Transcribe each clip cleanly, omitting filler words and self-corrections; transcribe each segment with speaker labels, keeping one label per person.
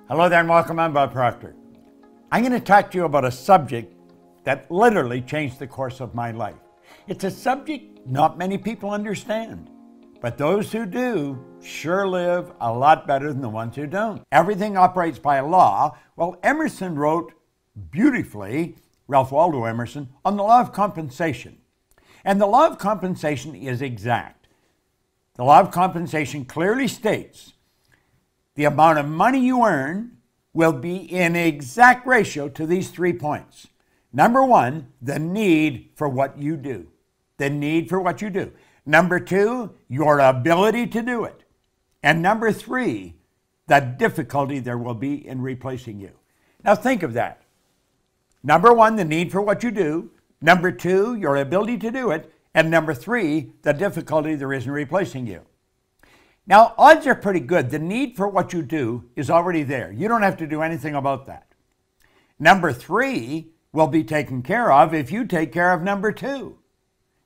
Speaker 1: Hello there and welcome. I'm Bob Proctor. I'm going to talk to you about a subject that literally changed the course of my life. It's a subject not many people understand, but those who do sure live a lot better than the ones who don't. Everything operates by a law. Well, Emerson wrote beautifully, Ralph Waldo Emerson, on the law of compensation. And the law of compensation is exact. The law of compensation clearly states the amount of money you earn will be in exact ratio to these 3 points. Number one, the need for what you do. The need for what you do. Number two, your ability to do it. And number three, the difficulty there will be in replacing you. Now think of that. Number one, the need for what you do. Number two, your ability to do it. And number three, the difficulty there is in replacing you. Now, odds are pretty good. The need for what you do is already there. You don't have to do anything about that. Number three will be taken care of if you take care of number two.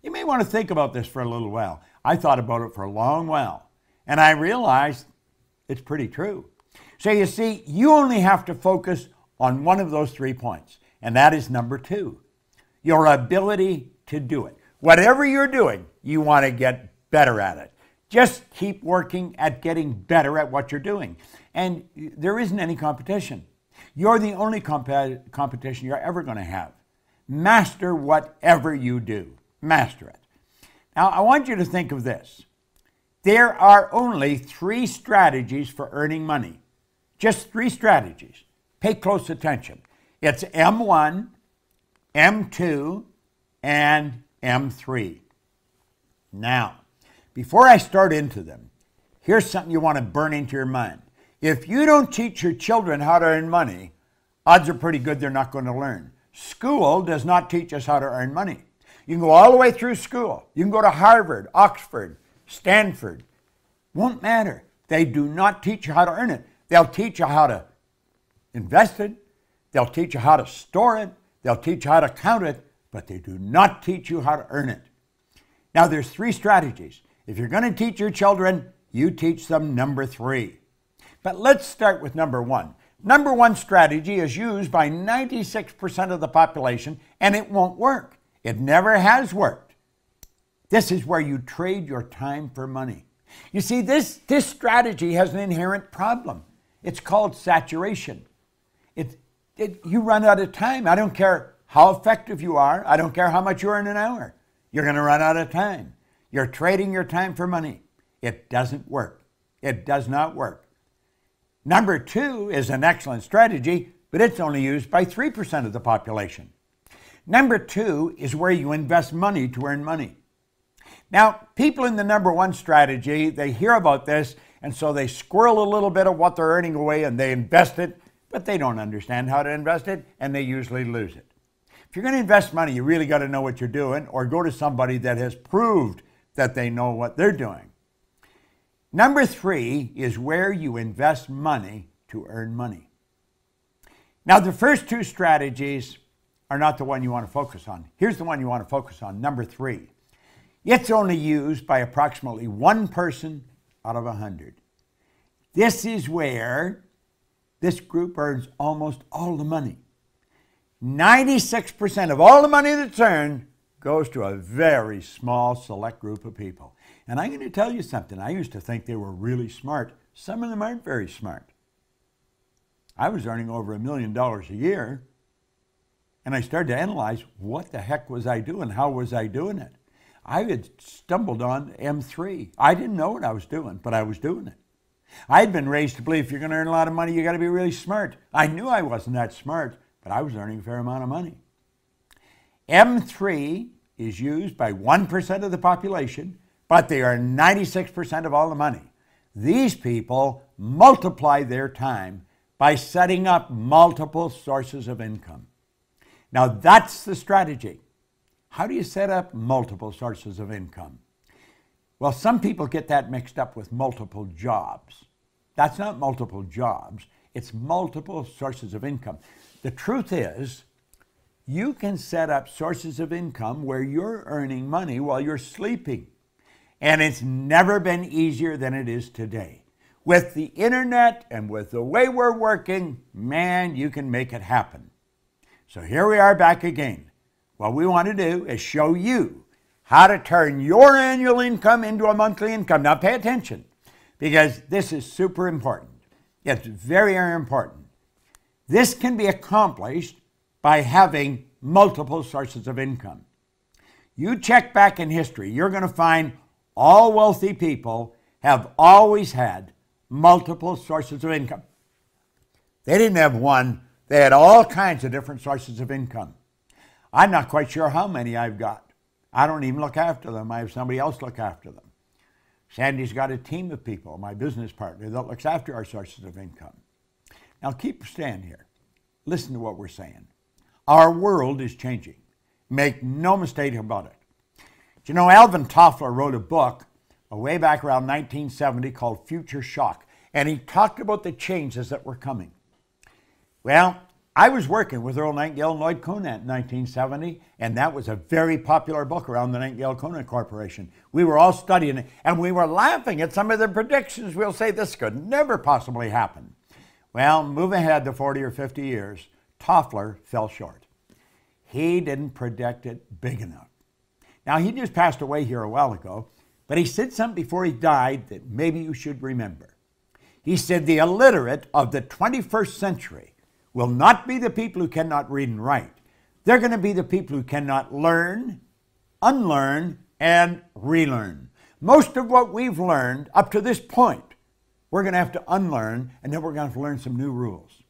Speaker 1: You may want to think about this for a little while. I thought about it for a long while, and I realized it's pretty true. So you see, you only have to focus on one of those 3 points, and that is number two, your ability to do it. Whatever you're doing, you want to get better at it. Just keep working at getting better at what you're doing. And there isn't any competition. You're the only competition you're ever going to have. Master whatever you do. Master it. Now, I want you to think of this. There are only 3 strategies for earning money. Just 3 strategies. Pay close attention. It's M1, M2, and M3. Now, before I start into them, here's something you want to burn into your mind. If you don't teach your children how to earn money, odds are pretty good they're not going to learn. School does not teach us how to earn money. You can go all the way through school. You can go to Harvard, Oxford, Stanford. Won't matter. They do not teach you how to earn it. They'll teach you how to invest it. They'll teach you how to store it. They'll teach you how to count it, but they do not teach you how to earn it. Now, there's 3 strategies. If you're going to teach your children, you teach them number 3. But let's start with number 1. Number 1 strategy is used by 96% of the population, and it won't work. It never has worked. This is where you trade your time for money. You see, this strategy has an inherent problem. It's called saturation. You run out of time. I don't care how effective you are. I don't care how much you earn an hour. You're going to run out of time. You're trading your time for money. It doesn't work. It does not work. Number 2 is an excellent strategy, but it's only used by 3% of the population. Number 2 is where you invest money to earn money. Now, people in the number 1 strategy, they hear about this, and so they squirrel a little bit of what they're earning away and they invest it, but they don't understand how to invest it, and they usually lose it. If you're going to invest money, you really got to know what you're doing, or go to somebody that has proved that they know what they're doing. Number 3 is where you invest money to earn money. Now, the first 2 strategies are not the one you want to focus on. Here's the one you want to focus on, number 3. It's only used by approximately 1 person out of 100. This is where this group earns almost all the money. 96% of all the money that's earned goes to a very small select group of people. And I'm going to tell you something. I used to think they were really smart. Some of them aren't very smart. I was earning over $1 million a year, and I started to analyze what the heck was I doing? How was I doing it? I had stumbled on M3. I didn't know what I was doing, but I was doing it. I had been raised to believe if you're going to earn a lot of money, you got to be really smart. I knew I wasn't that smart, but I was earning a fair amount of money. M3 is used by 1% of the population, but they earn 96% of all the money. These people multiply their time by setting up multiple sources of income. Now, that's the strategy. How do you set up multiple sources of income? Well, some people get that mixed up with multiple jobs. That's not multiple jobs. It's multiple sources of income. The truth is, you can set up sources of income where you're earning money while you're sleeping. And it's never been easier than it is today. With the internet and with the way we're working, man, you can make it happen. So here we are back again. What we want to do is show you how to turn your annual income into a monthly income. Now pay attention, because this is super important. It's very, very important. This can be accomplished by having multiple sources of income. You check back in history, you're going to find all wealthy people have always had multiple sources of income. They didn't have one. They had all kinds of different sources of income. I'm not quite sure how many I've got. I don't even look after them. I have somebody else look after them. Sandy's got a team of people, my business partner, that looks after our sources of income. Now keep stand here. Listen to what we're saying. Our world is changing. Make no mistake about it. You know, Alvin Toffler wrote a book way back around 1970 called Future Shock, and he talked about the changes that were coming. Well, I was working with Earl Nightingale and Lloyd Conant in 1970, and that was a very popular book around the Nightingale-Conant Corporation. We were all studying it, and we were laughing at some of the predictions. We'll say this could never possibly happen. Well, move ahead to 40 or 50 years, Toffler fell short. He didn't predict it big enough. Now, he just passed away here a while ago, but he said something before he died that maybe you should remember. He said the illiterate of the 21st century will not be the people who cannot read and write. They're going to be the people who cannot learn, unlearn, and relearn. Most of what we've learned up to this point, we're going to have to unlearn, and then we're going to have to learn some new rules.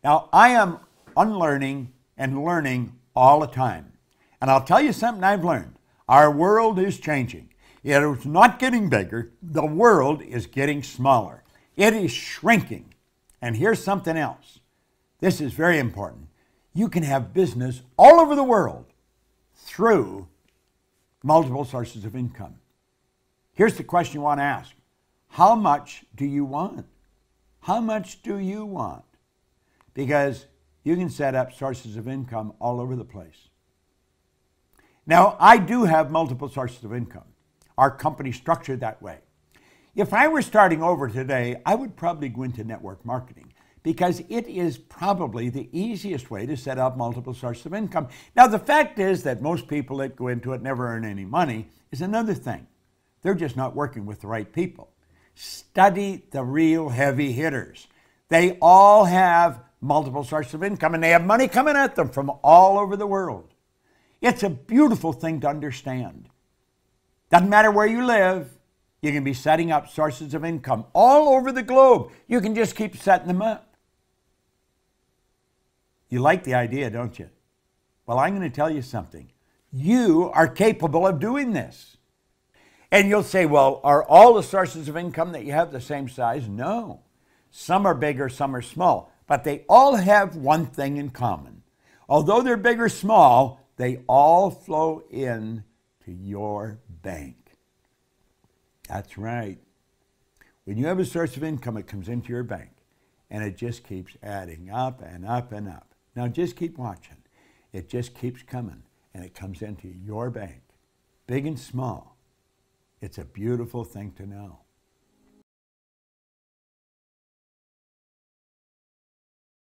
Speaker 1: Now, I am unlearning and learning all the time. And I'll tell you something I've learned. Our world is changing. It is not getting bigger. The world is getting smaller. It is shrinking. And here's something else. This is very important. You can have business all over the world through multiple sources of income. Here's the question you want to ask. How much do you want? How much do you want? Because you can set up sources of income all over the place. Now, I do have multiple sources of income. Our company's structured that way. If I were starting over today, I would probably go into network marketing because it is probably the easiest way to set up multiple sources of income. Now, the fact is that most people that go into it never earn any money is another thing. They're just not working with the right people. Study the real heavy hitters. They all have multiple sources of income, and they have money coming at them from all over the world. It's a beautiful thing to understand. Doesn't matter where you live, you can be setting up sources of income all over the globe. You can just keep setting them up. You like the idea, don't you? Well, I'm going to tell you something. You are capable of doing this. And you'll say, well, are all the sources of income that you have the same size? No. Some are bigger, some are small. But they all have one thing in common. Although they're big or small, they all flow in to your bank. That's right. When you have a source of income, it comes into your bank, and it just keeps adding up and up and up. Now just keep watching. It just keeps coming, and it comes into your bank, big and small. It's a beautiful thing to know.